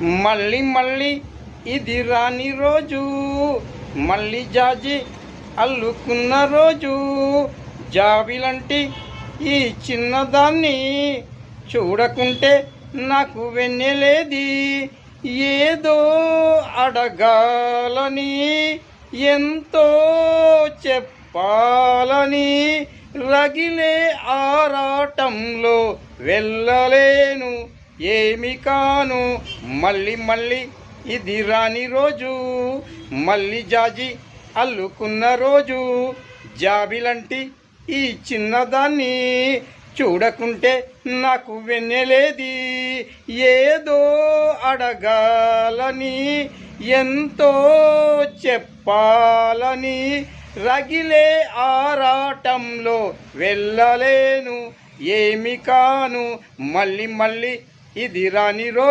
మళ్ళీ మళ్ళీ ఇది రాని రోజు, మళ్ళీ జాజి అల్లుకున్న రోజు. జాబిలంటి ఈ చిన్నదాన్ని చూడకుంటే నాకు వెన్నెలేది. ఏదో అడగాలని, ఎంతో చెప్పాలని, రగిలే ఆరాటంలో వెళ్ళలేను, ఏమి కాను. మళ్ళీ మళ్ళీ ఇది రాని రోజు, మళ్ళీ జాజి అల్లుకున్న రోజు. జాబిలంటి ఈ చిన్నదాన్ని చూడకుంటే నాకు వెన్నెలేది. ఏదో అడగాలని, ఎంతో చెప్పాలని, రగిలే ఆరాటంలో వెళ్ళలేను, ఏమి కాను. మళ్ళీ మళ్ళీ ఇది రాని రోజు.